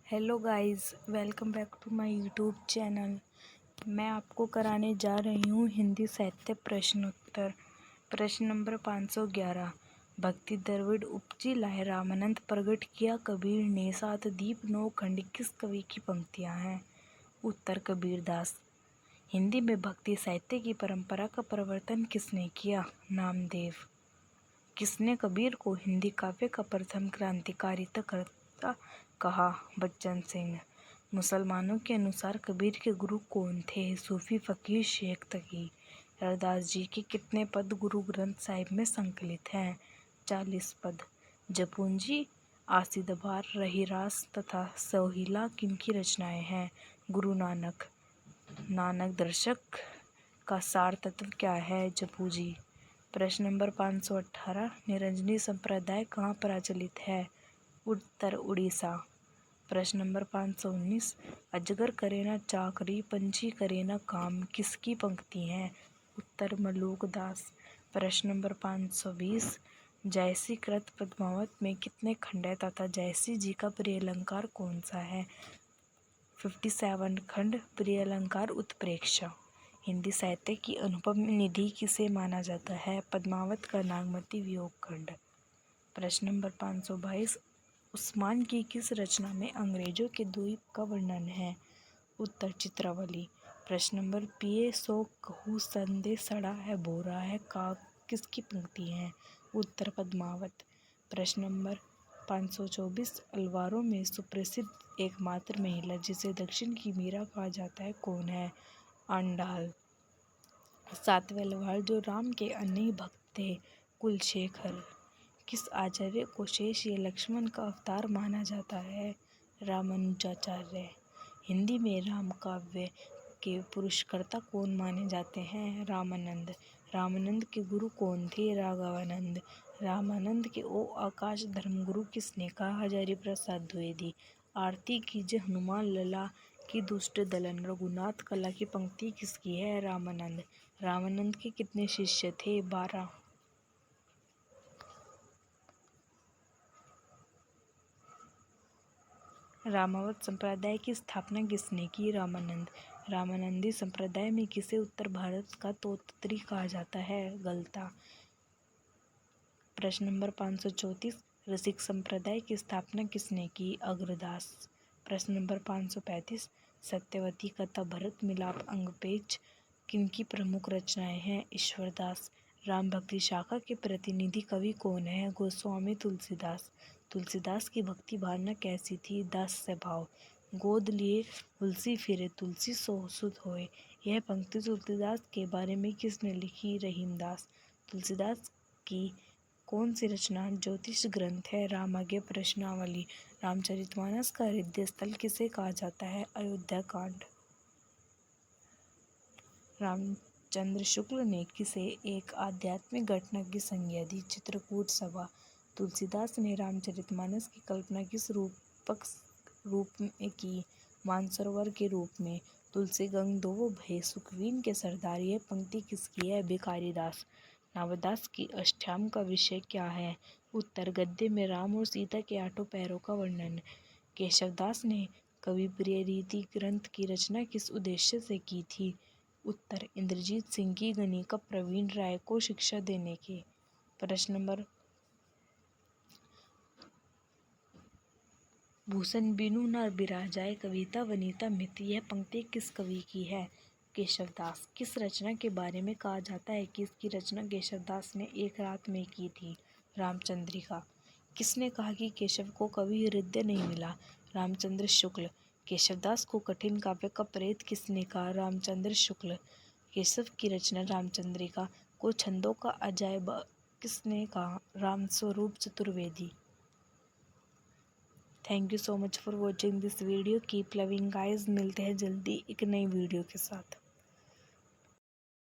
Hello guys, welcome back to my YouTube channel. मैं आपको कराने जा रही हूँ हिंदी साहित्य प्रश्नोत्तर। प्रश्न नंबर 511। भक्ति द्रविड़ उपजी लाए रामानंद प्रगट किया कबीर ने सात दीप नौ खंड किस कवि की पंक्तियाँ हैं? उत्तर कबीरदास। हिंदी में भक्ति साहित्य की परंपरा का प्रवर्तन किसने किया? नामदेव। किसने कबीर को हिंदी काव्य का प्रथम क्रांतिकारिता करता कहा? बच्चन सिंह। मुसलमानों के अनुसार कबीर के गुरु कौन थे? सूफी फकीर शेख तकी। रविदास जी के कितने पद गुरु ग्रंथ साहिब में संकलित हैं? 40 पद। जपूंजी, आसिदबार, रहीरास तथा सोहिला किनकी रचनाएं हैं? गुरु नानक। नानक दर्शक का सार तत्व क्या है? जपूजी। प्रश्न नंबर 518। निरंजनी संप्रदाय कहाँ प्रचलित है? उत्तर उड़ीसा। प्रश्न नंबर 519। अजगर करे न चाकरी पंछी करे न काम किसकी पंक्ति हैं? उत्तर मलूकदास। प्रश्न नंबर 520। जयसी कृत पद्मावत में कितने खंड है तथा जयसी जी का प्रिय अलंकार कौन सा है? 57 खंड। प्रिय अलंकार उत्प्रेक्षा। हिंदी साहित्य की अनुपम निधि किसे माना जाता है? पद्मावत का नागमती वियोग खंड। प्रश्न नंबर 522। उस्मान की किस रचना में अंग्रेजों के द्वीप का वर्णन है? उत्तर चित्रावली। प्रश्न नंबर पिए सो कहूँ संदे सड़ा है बोरा है काग किसकी पंक्ति है? उत्तर पद्मावत। प्रश्न नंबर 524। अलवारों में सुप्रसिद्ध एकमात्र महिला जिसे दक्षिण की मीरा कहा जाता है कौन है? आंडाल। सातवें अलवार जो राम के अन्य भक्त थे? कुलशेखर। किस आचार्य को शेष या लक्ष्मण का अवतार माना जाता है? रामानुजाचार्य। हिंदी में राम काव्य के पुरुषकर्ता कौन माने जाते हैं? रामानंद। रामानंद के गुरु कौन थे? राघवानंद। रामानंद के ओ आकाश धर्मगुरु किसने कहा? हजारी प्रसाद द्विवेदी। आरती कीजे हनुमान लला की दुष्ट दलन रघुनाथ कला की पंक्ति किसकी है? रामानंद। रामानंद के कितने शिष्य थे? 12। रामावत संप्रदाय की स्थापना किसने की? रामानंद। रामानंदी संप्रदाय में किसे उत्तर भारत का तोतरी कहा जाता है? गलता। प्रश्न नंबर 534। रसिक संप्रदाय की स्थापना किसने की? अग्रदास। प्रश्न नंबर 535। सत्यवती कथा भरत मिलाप अंगपेच किनकी प्रमुख रचनाएं हैं? ईश्वरदास। राम भक्ति शाखा के प्रतिनिधि कवि कौन है? गोस्वामी तुलसीदास। तुलसीदास की भक्ति भावना कैसी थी? दास्य भाव। गोद लिए तुलसी फिरे तुलसी सो सुध होए। यह पंक्ति तुलसीदास के बारे में किसने लिखी? रहीमदास। तुलसीदास की कौन सी रचना ज्योतिष ग्रंथ है? रामाज्ञ प्रश्नावली। रामचरितमानस का हृदय स्थल किसे कहा जाता है? अयोध्या कांड। रामचंद्र शुक्ल ने किसे एक आध्यात्मिक घटना की संज्ञा दी? चित्रकूट सभा। तुलसीदास ने रामचरितमानस की कल्पना किस रूप में की? मानसरोवर के रूप में। तुलसी गंग दो भय सुखवीन के सरदार यह पंक्ति किसकी है? भिखारीदास। नावदास की अष्टयाम का विषय क्या है? उत्तर गद्य में राम और सीता के 8 पैरों का वर्णन। केशवदास ने कवि प्रिय रीति ग्रंथ की रचना किस उद्देश्य से की थी? उत्तर इंद्रजीत सिंह की गणिका प्रवीण राय को शिक्षा देने के। प्रश्न नंबर भूषण बिनु न बिराजाए कविता वनिता मित यह पंक्ति किस कवि की है? केशवदास। किस रचना के बारे में कहा जाता है कि इसकी रचना केशवदास ने एक रात में की थी? रामचंद्रिका। किसने कहा कि केशव को कवि हृदय नहीं मिला? रामचंद्र शुक्ल। केशवदास को कठिन काव्य का प्रेत किसने कहा? रामचंद्र शुक्ल। केशव की रचना रामचंद्रिका को छंदों का अजायब किसने कहा? Ramswaroop Chaturvedi. Thank you so much for watching this video. Keep loving guys. मिलते हैं जल्दी एक नई वीडियो के साथ।